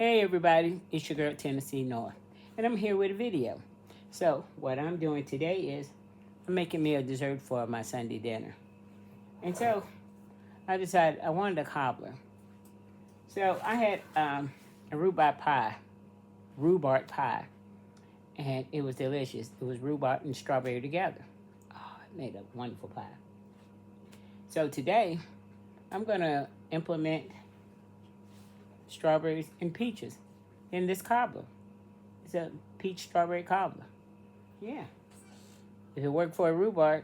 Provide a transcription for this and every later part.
Hey everybody, it's your girl Tennessee North, and I'm here with a video. So what I'm doing today is I'm making me a dessert for my Sunday dinner. And so I decided I wanted a cobbler. So I had a rhubarb pie, and it was delicious. It was rhubarb and strawberry together. Oh, it made a wonderful pie. So today I'm gonna implement strawberries and peaches in this cobbler. It's a peach strawberry cobbler. Yeah. If it worked for a rhubarb,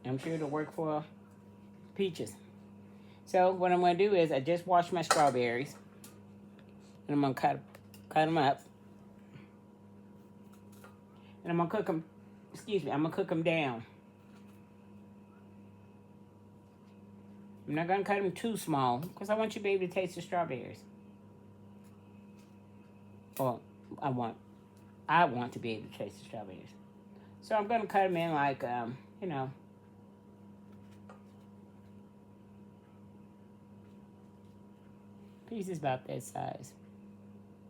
I'm sure it'll work for peaches. So what I'm going to do is I just washed my strawberries, and I'm going to cut them up, and I'm going to cook them. I'm going to cook them down. I'm not going to cut them too small because I want you to be able to taste the strawberries. Or I want to be able to taste the strawberries. So I'm going to cut them in like, pieces about that size.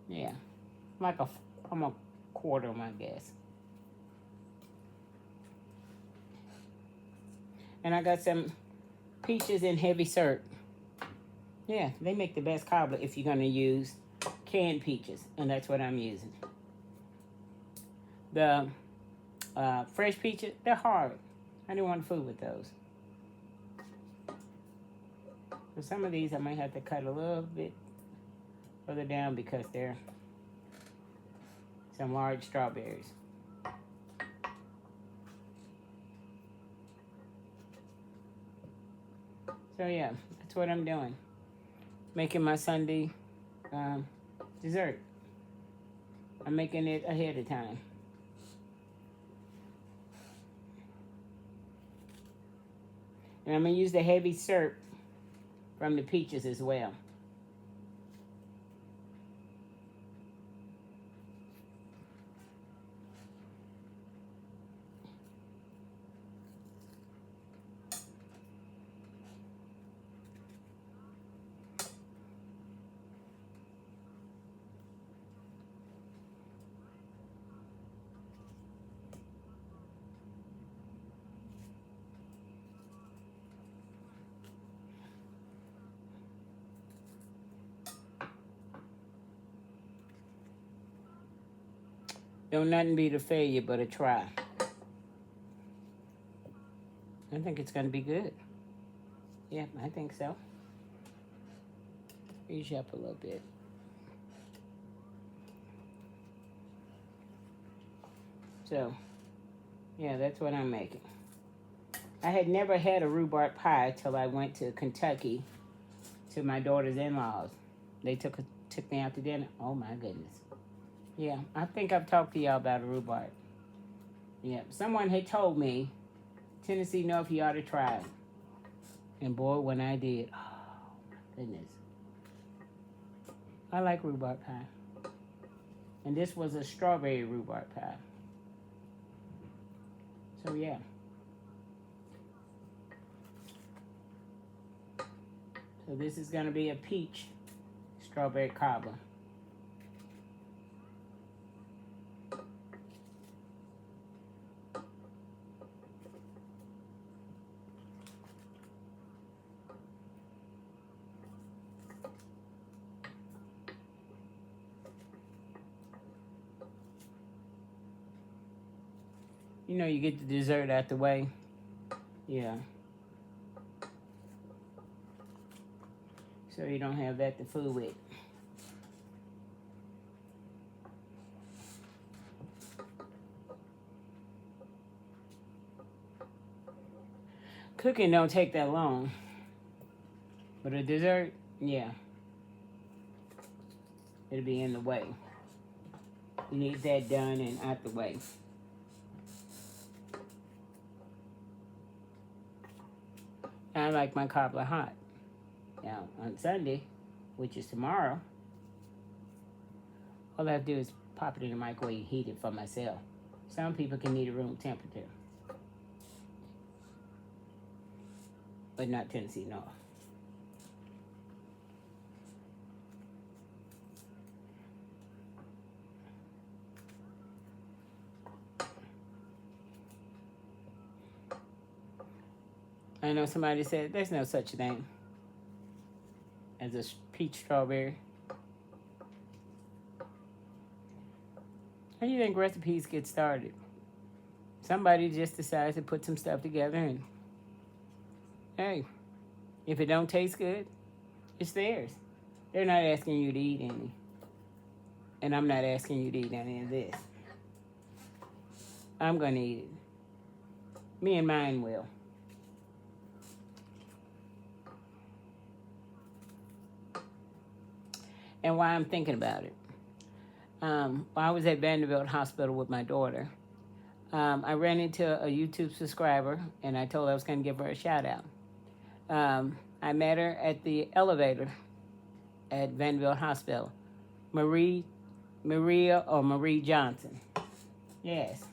Yeah, like I'm a quarter, I guess. And I got some peaches in heavy syrup. Yeah, they make the best cobbler if you're going to use canned peaches, and that's what I'm using. The fresh peaches, they're hard. I didn't want to fool with those. For some of these, I might have to cut a little bit further down because they're some large strawberries. So yeah, that's what I'm doing. Making my Sunday dessert. I'm making it ahead of time. And I'm going to use the heavy syrup from the peaches as well. Don't nothing beat a failure but a try. I think it's going to be good. Yeah, I think so. Raise you up a little bit. So, yeah, that's what I'm making. I had never had a rhubarb pie till I went to Kentucky to my daughter's in-laws. They took me out to dinner. Oh, my goodness. Yeah, I think I've talked to y'all about a rhubarb. Yeah, someone had told me, Tennessee North, you ought to try it. And boy, when I did, oh my goodness. I like rhubarb pie. And this was a strawberry rhubarb pie. So yeah. So this is going to be a peach strawberry cobbler. You know, you get the dessert out the way. Yeah. So you don't have that to fool with. Cooking don't take that long. But a dessert, yeah. It'll be in the way. You need that done and out the way. I like my cobbler hot. Now, on Sunday, which is tomorrow, all I have to do is pop it in the microwave and heat it for myself. Some people can need it room temperature. But not Tennessee North. I know somebody said there's no such thing as a peach strawberry. How do you think recipes get started? Somebody just decides to put some stuff together and, hey, if it don't taste good, it's theirs. They're not asking you to eat any. And I'm not asking you to eat any of this. I'm going to eat it. Me and mine will. And why I'm thinking about it. While I was at Vanderbilt Hospital with my daughter, I ran into a YouTube subscriber, and I told her I was going to give her a shout out. I met her at the elevator at Vanderbilt Hospital. Marie Johnson. Yes.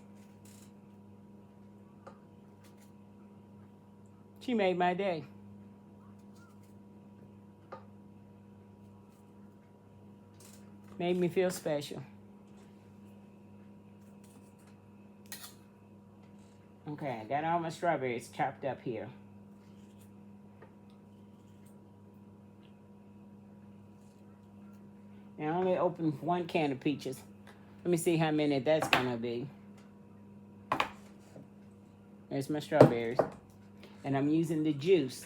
She made my day. Made me feel special. Okay, I got all my strawberries chopped up here. Now I only opened one can of peaches. Let me see how many that's gonna be. There's my strawberries. And I'm using the juice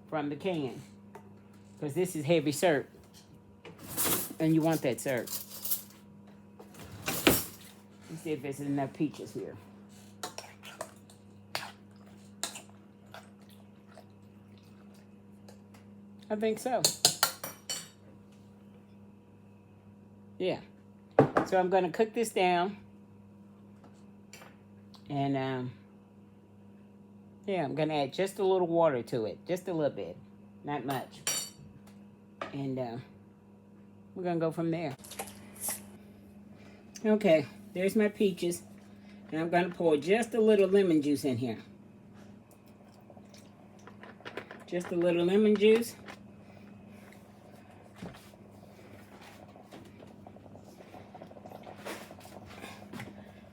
from the can, because this is heavy syrup, and you want that syrup. Let's see if there's enough peaches here. I think so. Yeah. So I'm going to cook this down. And, yeah, I'm going to add just a little water to it. Just a little bit. Not much. And we're going to go from there. Okay, there's my peaches. And I'm going to pour just a little lemon juice in here. Just a little lemon juice.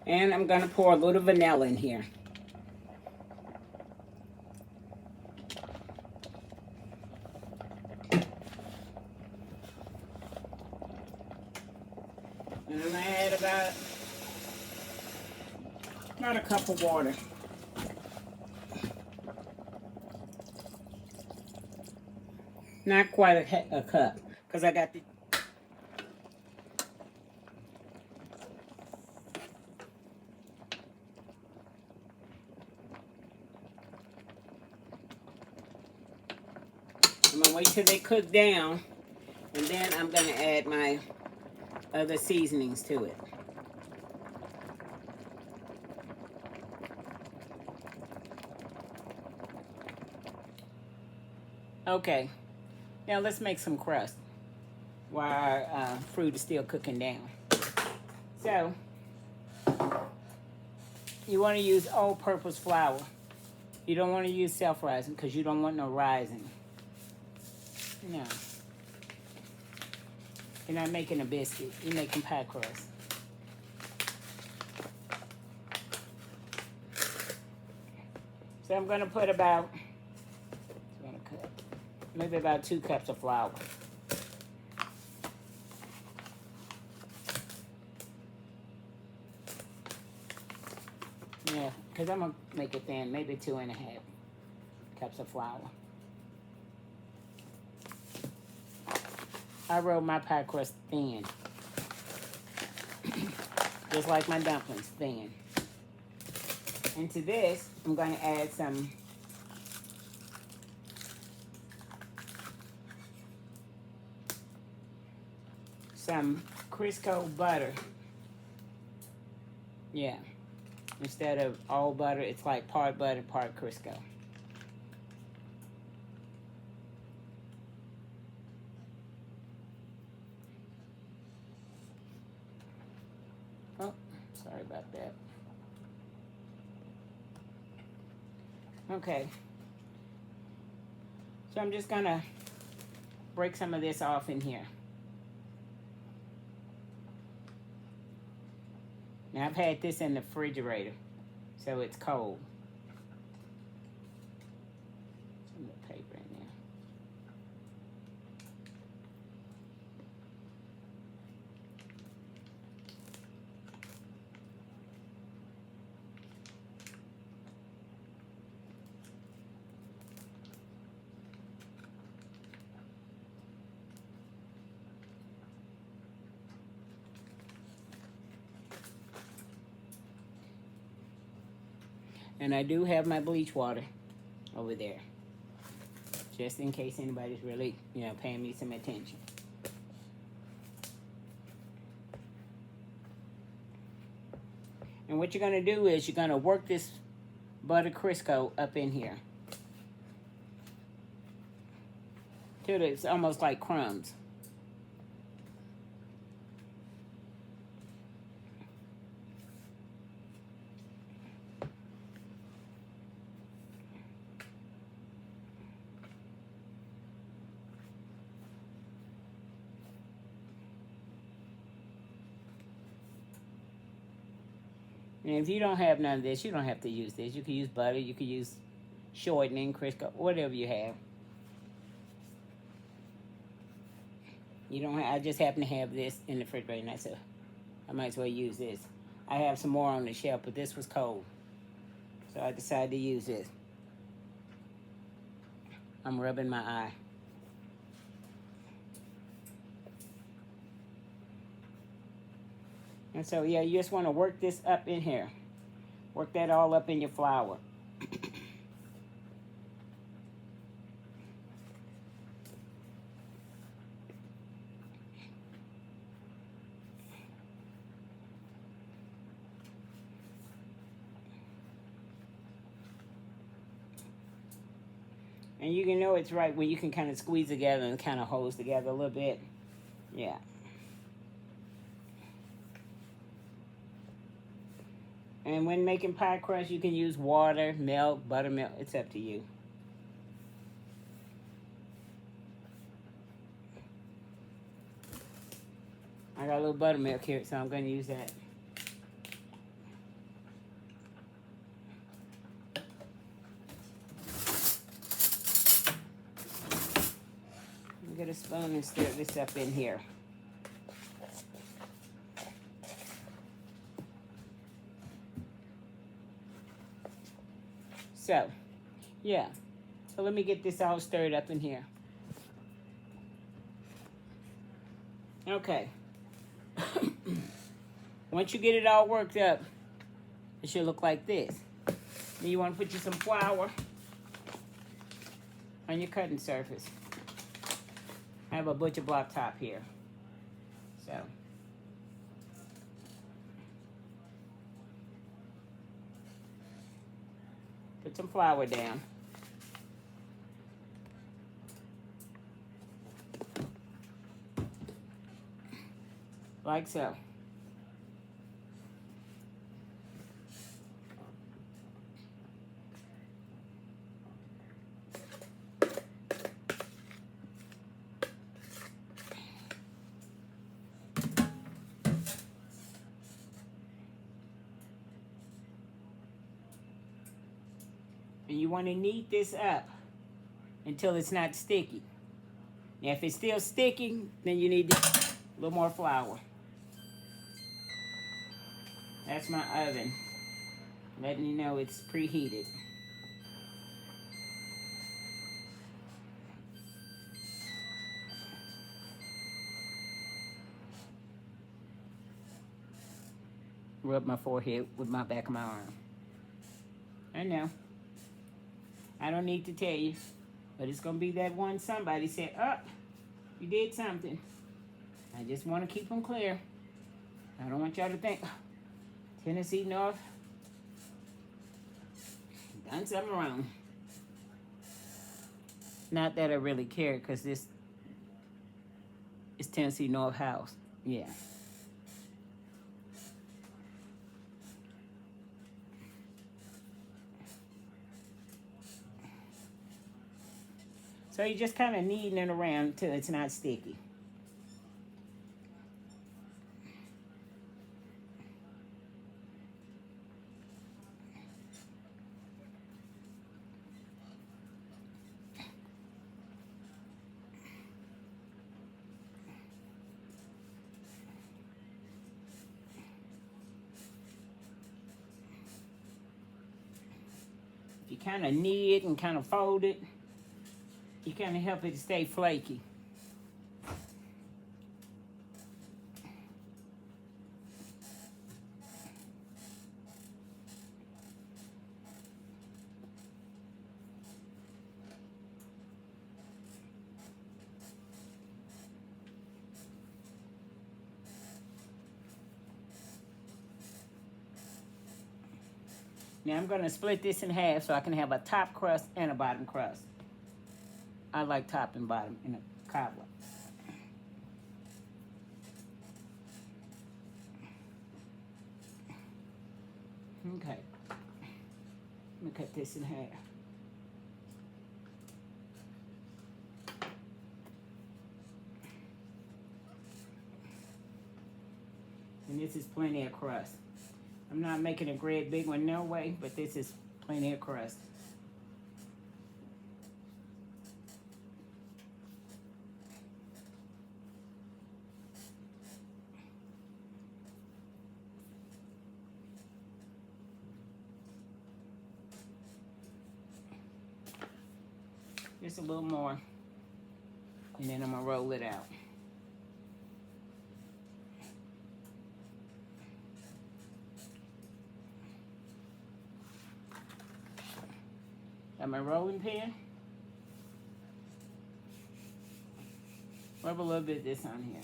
And I'm going to pour a little vanilla in here. And I'm going to add about a cup of water. Not quite a cup, because I got the... I'm going to wait till they cook down, and then I'm going to add my other seasonings to it. Okay, now let's make some crust while our fruit is still cooking down. So, you want to use all-purpose flour. You don't want to use self-rising because you don't want no rising. No. You're not making a biscuit. You're making pie crust. So I'm going to put about, maybe about 2 cups of flour. Yeah, because I'm going to make it thin, maybe 2.5 cups of flour. I roll my pie crust thin. Just like my dumplings, thin. And to this, I'm going to add some Crisco butter. Yeah. Instead of all butter, it's like part butter, part Crisco. Oh, sorry about that. Okay. So I'm just gonna break some of this off in here. Now I've had this in the refrigerator so it's cold. Some of the paper in there. And I do have my bleach water over there, just in case anybody's really, paying me some attention. And what you're going to do is you're going to work this butter Crisco up in here till it's almost like crumbs. And if you don't have none of this, you don't have to use this. You can use butter, you can use shortening, Crisco, whatever you have. You don't have, I just happen to have this in the refrigerator, and I said, I might as well use this. I have some more on the shelf, but this was cold. So I decided to use this. I'm rubbing my eye. And so, yeah, you just want to work this up in here. Work that all up in your flour. And you can know it's right when you can kind of squeeze together and kind of holds together a little bit. Yeah. And when making pie crust, you can use water, milk, buttermilk. It's up to you. I got a little buttermilk here, so I'm going to use that. Get a spoon and stir this up in here. So, yeah. So let me get this all stirred up in here. Okay. Once you get it all worked up, it should look like this. Then you want to put you some flour on your cutting surface. I have a butcher block top here. So. Put some flour down. Like so. And you want to knead this up until it's not sticky. Now, if it's still sticking, then you need a little more flour. That's my oven, letting you know it's preheated. Rub my forehead with my back of my arm. I know. I don't need to tell you, but it's going to be that one somebody said, oh, you did something. I just want to keep them clear. I don't want y'all to think, Tennessee North done something wrong. Not that I really care, because this is Tennessee North house. Yeah. So you're just kind of kneading it around until it's not sticky. You kind of knead it and kind of fold it. You kind of help it to stay flaky. Now I'm going to split this in half so I can have a top crust and a bottom crust. I like top and bottom in a cobbler. Okay. Let me cut this in half. And this is plenty of crust. I'm not making a great big one, no way, but this is plenty of crust. Just a little more, and then I'm gonna roll it out. Got my rolling pin. Rub a little bit of this on here.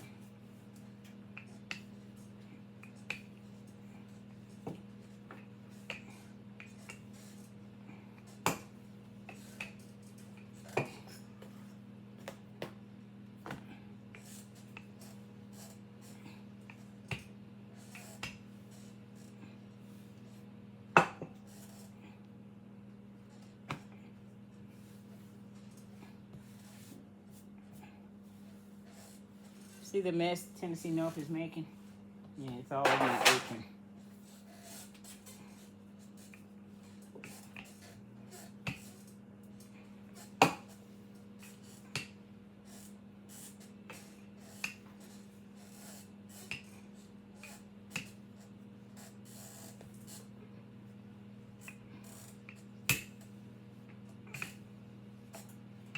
See the mess Tennessee North is making? Yeah, it's all in my apron.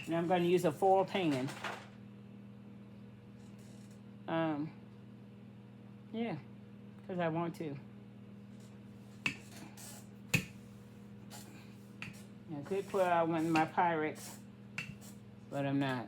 Now I'm going to use a foil pan. Yeah, because I want to. I could put out one of my Pyrex, but I'm not.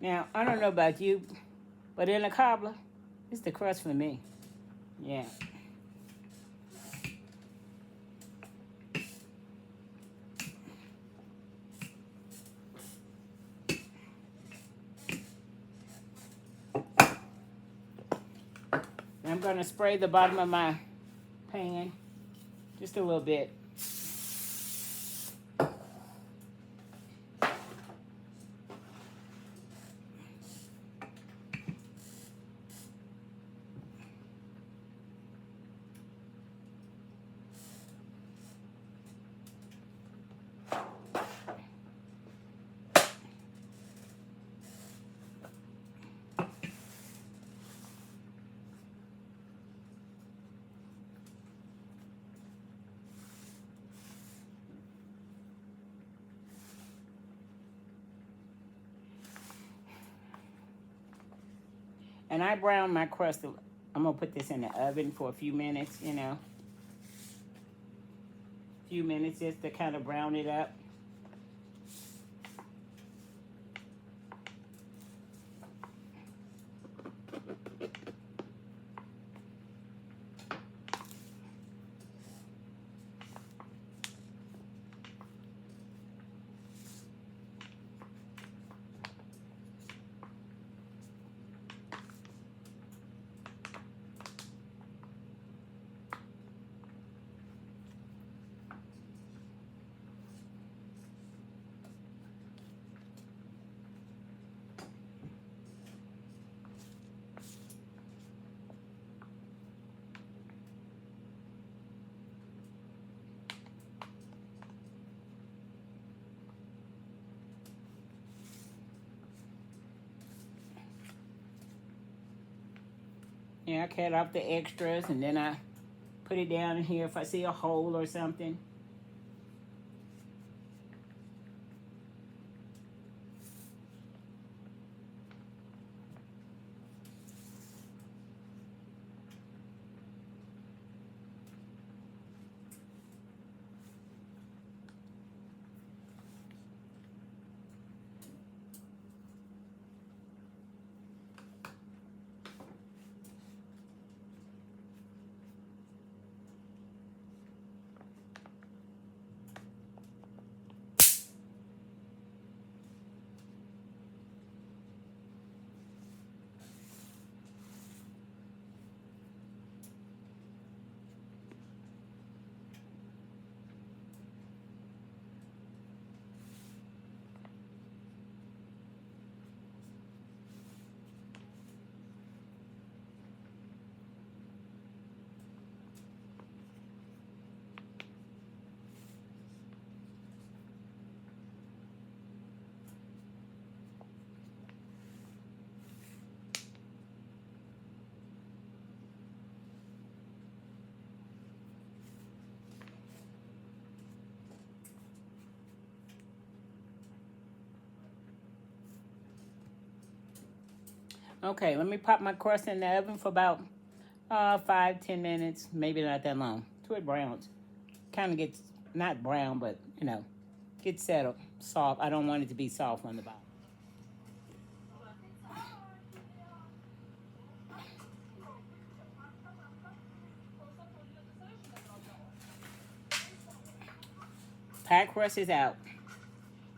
Now, I don't know about you, but in a cobbler, it's the crust for me. Yeah. I'm going to spray the bottom of my pan just a little bit. And I brown my crust. I'm going to put this in the oven for a few minutes, you know. A few minutes just to kind of brown it up. Yeah, I cut off the extras and then I put it down in here if I see a hole or something. Okay, let me pop my crust in the oven for about 5-10 minutes, maybe not that long, till it browns. Kind of gets, not brown, but gets settled, soft. I don't want it to be soft on the bottom. Pie crust is out.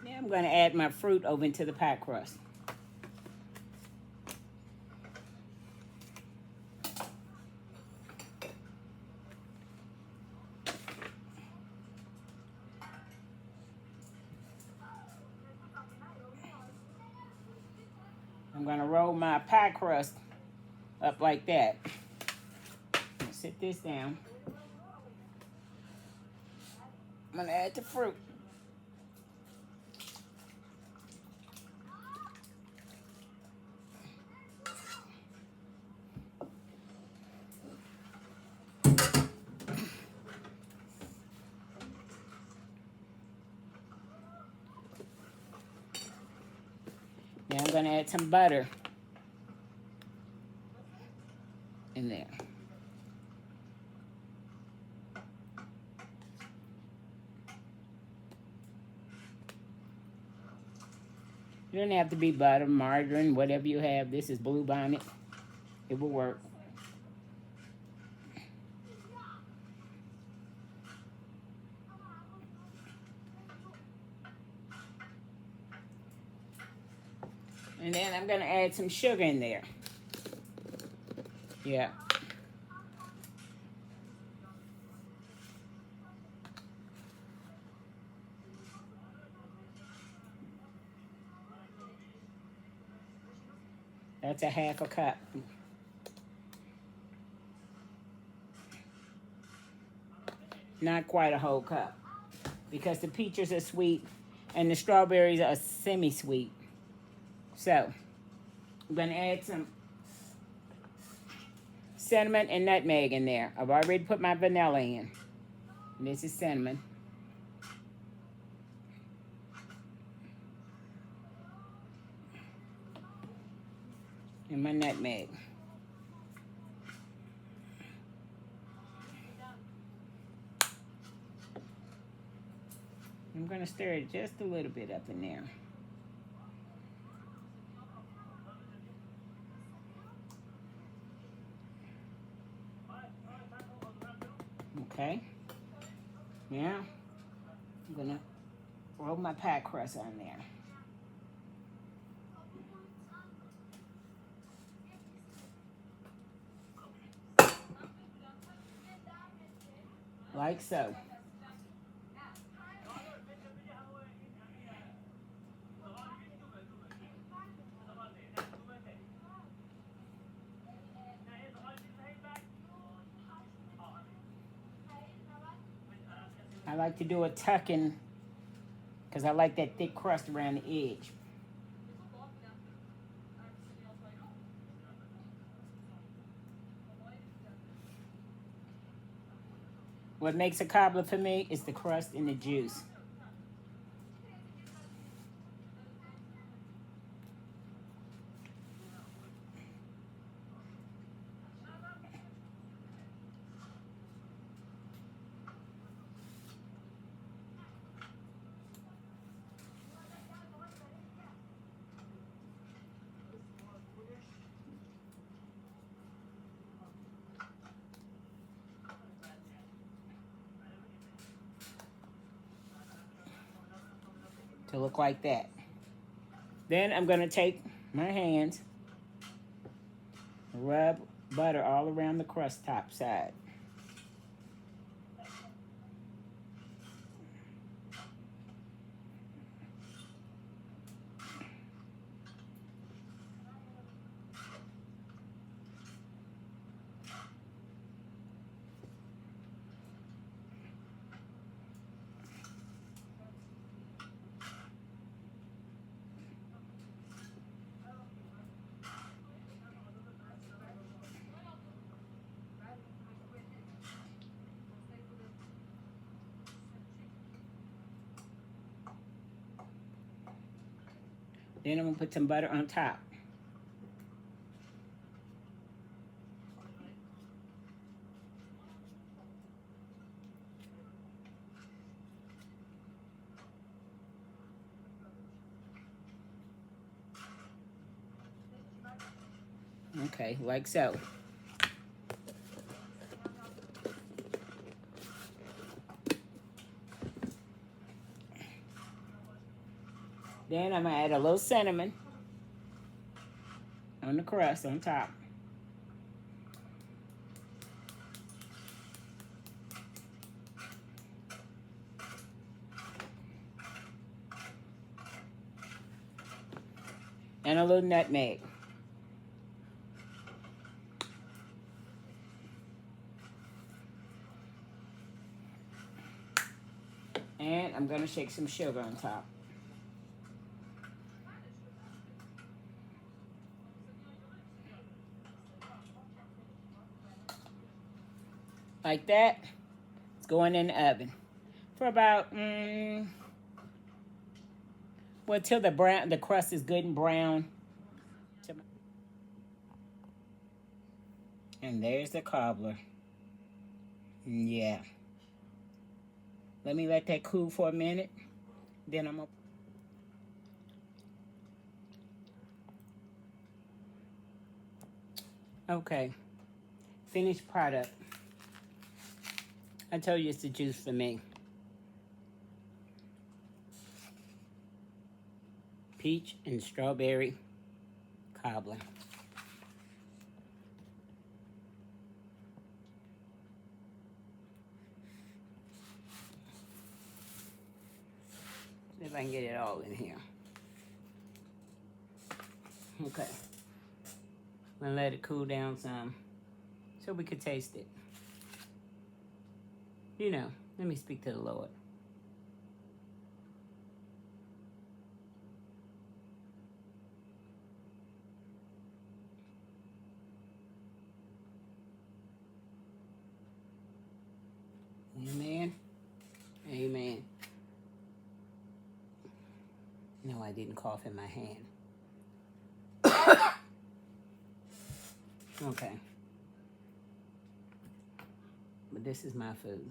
Now I'm going to add my fruit over into the pie crust. I'm going to roll my pie crust up like that. Sit this down. I'm going to add the fruit. Now I'm going to add some butter in there. You don't have to be butter, margarine, whatever you have. This is Blue Bonnet. It will work. And then I'm going to add some sugar in there. Yeah. That's a half a cup. Not quite a whole cup. Because the peaches are sweet and the strawberries are semi-sweet. So, I'm going to add some cinnamon and nutmeg in there. I've already put my vanilla in. And this is cinnamon. And my nutmeg. I'm going to stir it just a little bit up in there. Okay. Now, I'm going to roll my pie crust on there. Like so. I like to do a tucking because I like that thick crust around the edge. What makes a cobbler for me is the crust and the juice. To look like that. Then I'm going to take my hands, rub butter all around the crust top side. Then I'm going to put some butter on top. Okay, like so. Then I'm going to add a little cinnamon on the crust on top. And a little nutmeg. And I'm going to shake some sugar on top. Like that. It's going in the oven for about, well, till the crust is good and brown. And there's the cobbler. Yeah. Let me let that cool for a minute. Then I'm going to... Okay. Finished product. I told you it's the juice for me. Peach and strawberry cobbler. See if I can get it all in here. Okay. I'm gonna let it cool down some so we could taste it. You know, let me speak to the Lord. Amen. Amen. No, I didn't cough in my hand. Okay. But this is my food.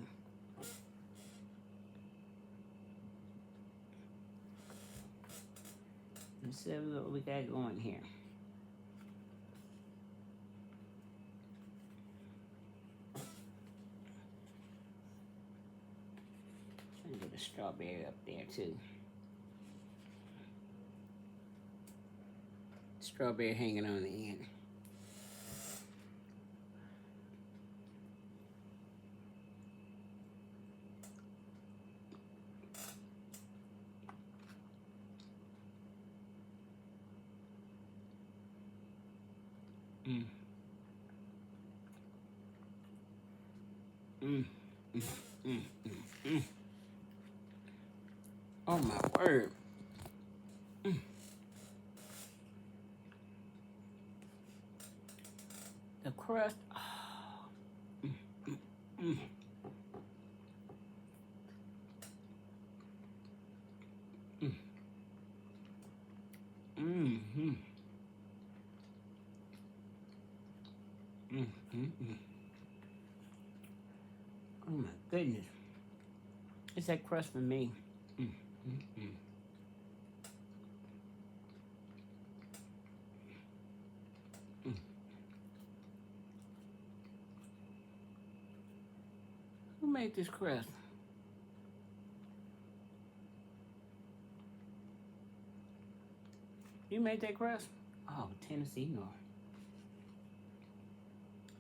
Let's see what we got going here. Trying to get a strawberry up there too. Strawberry hanging on the end. Mm. Mm. Mm. Mm. Mm. Mm. Oh my word. Mm. The crust. Oh. Mm. Mm. Mm. Oh my goodness. It's that crust for me. Mm, mm, mm. Mm. Who made this crust? You made that crust? Oh, Tennessee North.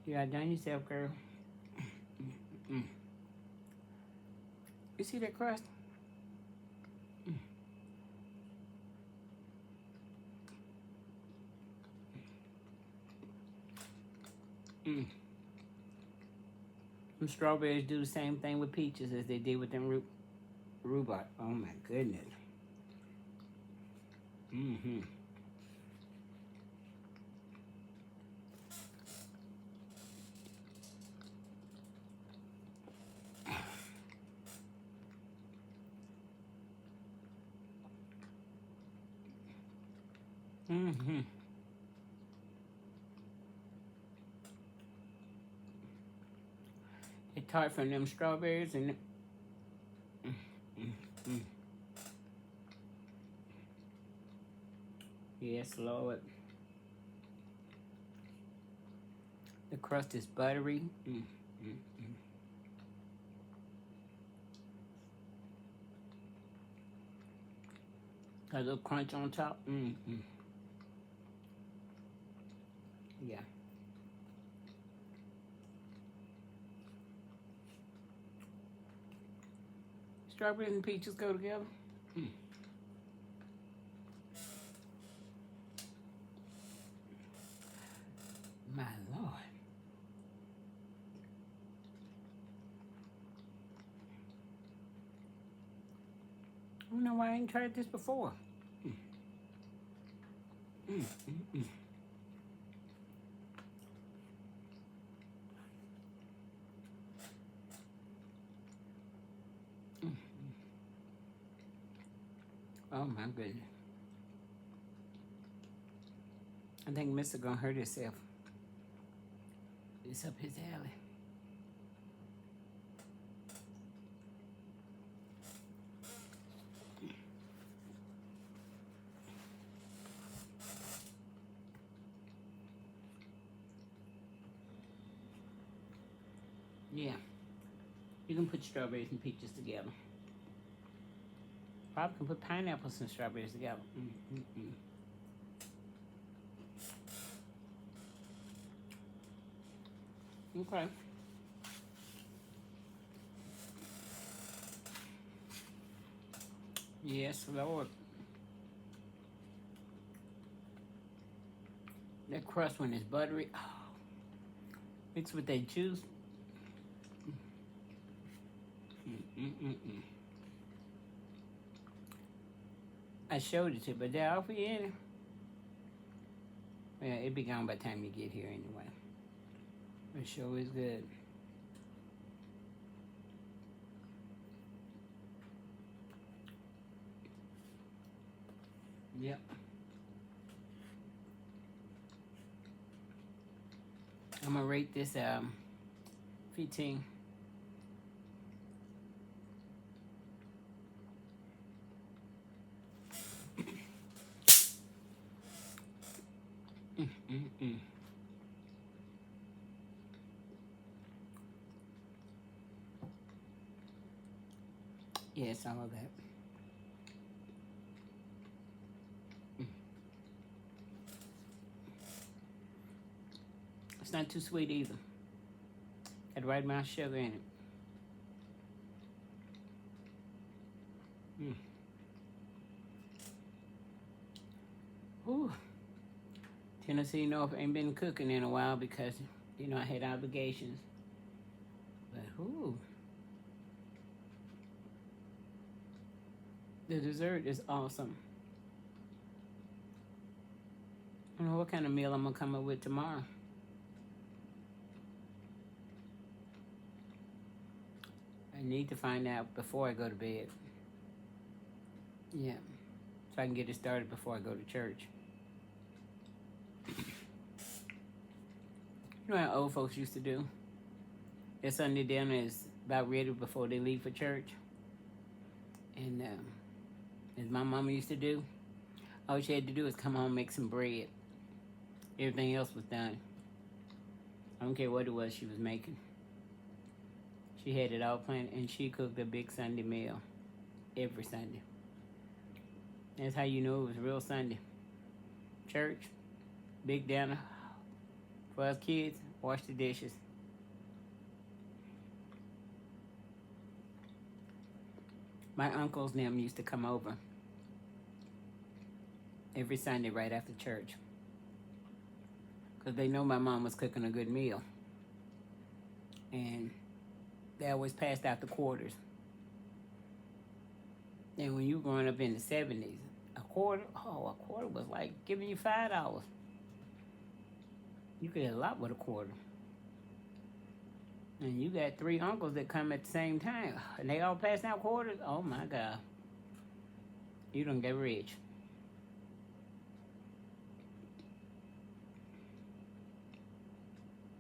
You outdone yourself, girl. Mm. You see that crust? Mm. Mm. Them strawberries do the same thing with peaches as they did with them rhubarb. Oh my goodness. Mm-hmm. Mm-hmm. It tart from them strawberries and mm, mm, mm. Yes, Lord. The crust is buttery. Mm, mm, mm. Got a little crunch on top. Mm, mm. Yeah. Strawberries and peaches go together. Mm. My Lord. I don't know why I ain't tried this before. Mm. Mm, mm, mm. Mm. Oh my goodness. I think Mr. gonna hurt himself. It's up his alley. Yeah. You can put strawberries and peaches together. Probably can put pineapples and strawberries together. Mm, mm, mm. Okay. Yes, Lord. That crust one is buttery. Oh, mixed with that juice. Mm, mm, mm, mm. I showed it to you, but they're off here. Yeah, it'll be gone by the time you get here anyway. It sure is good. Yep. I'm gonna rate this 15. Mm, mm, mm. Yes, all of that. Mm. It's not too sweet either. Got the right amount of sugar in it. Mm. Ooh. Tennessee North ain't been cooking in a while because, I had obligations. But, ooh. The dessert is awesome. I don't know what kind of meal I'm going to come up with tomorrow. I need to find out before I go to bed. Yeah. So I can get it started before I go to church. You know how old folks used to do? Their Sunday dinner is about ready before they leave for church. And as my mama used to do, all she had to do was come home and make some bread. Everything else was done. I don't care what it was she was making. She had it all planned, and she cooked a big Sunday meal every Sunday. That's how you know it was real Sunday. Church, big dinner for us kids, wash the dishes. My uncles and them used to come over every Sunday right after church because they know my mom was cooking a good meal. And they always passed out the quarters. And when you were growing up in the 70s, a quarter was like giving you $5. You could get a lot with a quarter. And you got 3 uncles that come at the same time, and they all passing out quarters. Oh my God. You done get rich.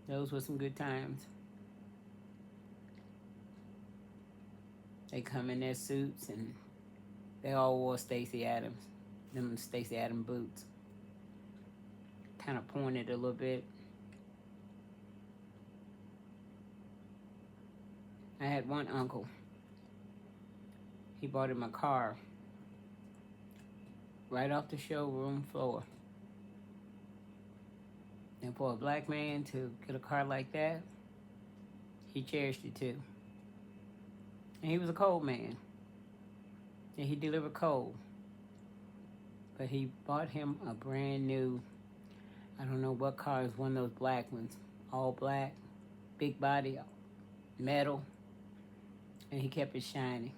Those were some good times. They come in their suits, and they all wore Stacey Adams. Them Stacey Adams boots. Kind of pointed a little bit. I had one uncle. He bought him a car right off the showroom floor. And for a black man to get a car like that, he cherished it too. And he was a coal man. And he delivered coal. But he bought him a brand new, I don't know what car, it was one of those black ones. All black, big body, metal. And he kept it shiny.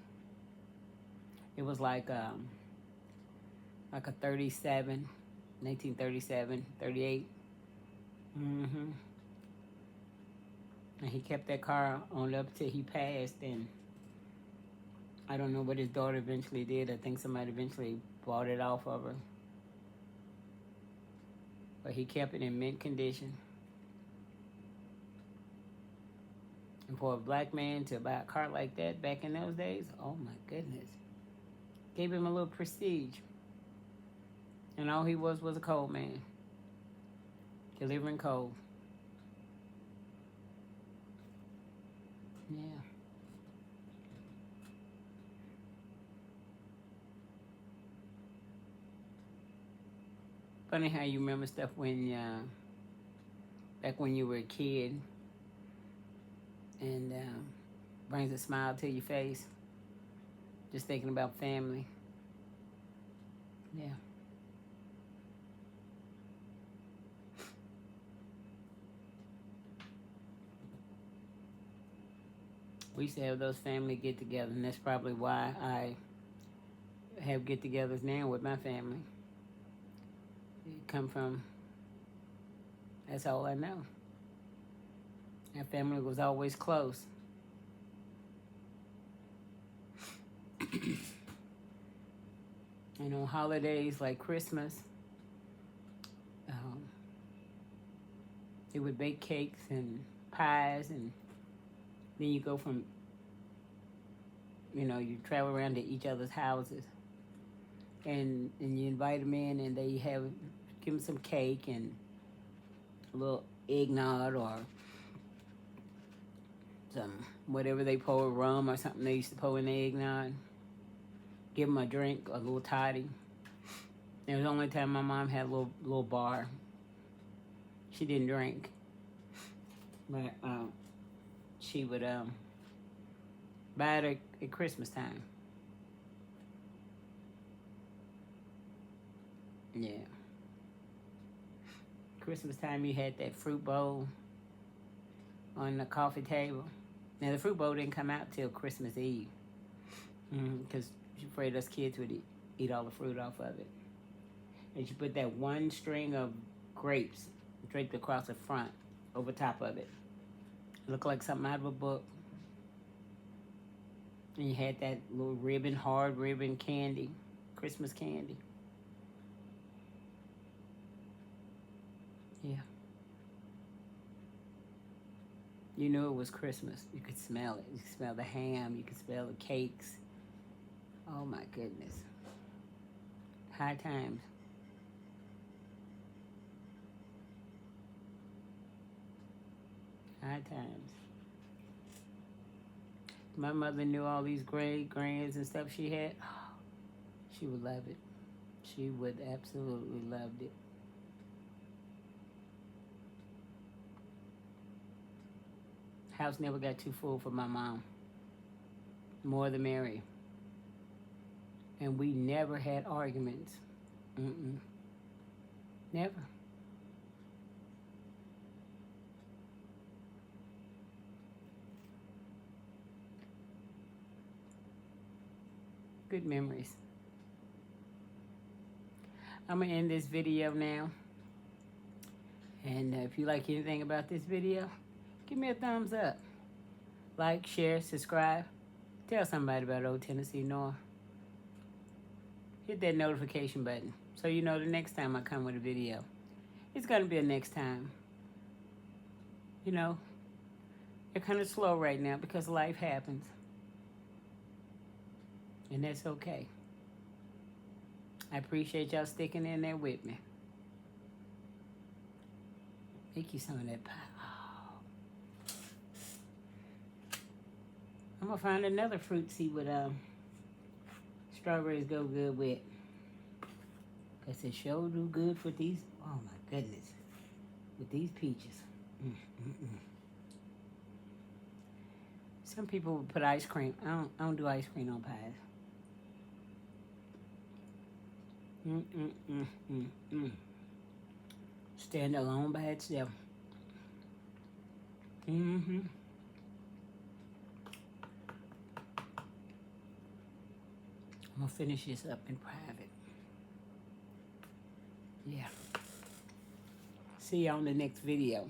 It was like a 37, 1937, 38. And he kept that car on up till he passed, and I don't know what his daughter eventually did. I think somebody eventually bought it off of her. But he kept it in mint condition. And for a black man to buy a car like that back in those days, oh my goodness. Gave him a little prestige. And all he was a coal man. Delivering coal. Yeah. Funny how you remember stuff when, back when you were a kid. And brings a smile to your face. Just thinking about family. Yeah. We used to have those family get-togethers, and that's probably why I have get-togethers now with my family. It come from, that's all I know. Our family was always close. And on holidays like Christmas, they would bake cakes and pies, and then you go from, you travel around to each other's houses, and you invite them in, and they give them some cake and a little eggnog or some whatever they pour, rum or something they used to pour in the eggnog. Give them a drink, a little toddy. It was the only time my mom had a little bar. She didn't drink, but she would buy it at Christmas time. Yeah. Christmas time, you had that fruit bowl on the coffee table. Now, the fruit bowl didn't come out till Christmas Eve because she's afraid us kids would eat all the fruit off of it. And she put that one string of grapes draped across the front over top of it. It looked like something out of a book. And you had that little hard ribbon candy, Christmas candy. Yeah. You knew it was Christmas. You could smell it. You could smell the ham. You could smell the cakes. Oh my goodness. High times. High times. My mother knew all these great grands and stuff she had. Oh, she would love it. She would absolutely loved it. House never got too full for my mom. More the merrier. And we never had arguments. Mm-mm. Never. Good memories. I'm going to end this video now. And if you like anything about this video, give me a thumbs up. Like, share, subscribe. Tell somebody about Old Tennessee North. Hit that notification button so you know the next time I come with a video. It's going to be a next time. You know, they're kind of slow right now because life happens. And that's okay. I appreciate y'all sticking in there with me. Make you some of that pie. Oh. I'm going to find another fruit, see what strawberries go good with. Because it sure do good for these. Oh my goodness. With these peaches. Some people would put ice cream. I don't do ice cream on pies. Stand alone by itself. I'm gonna finish this up in private. Yeah. See you on the next video.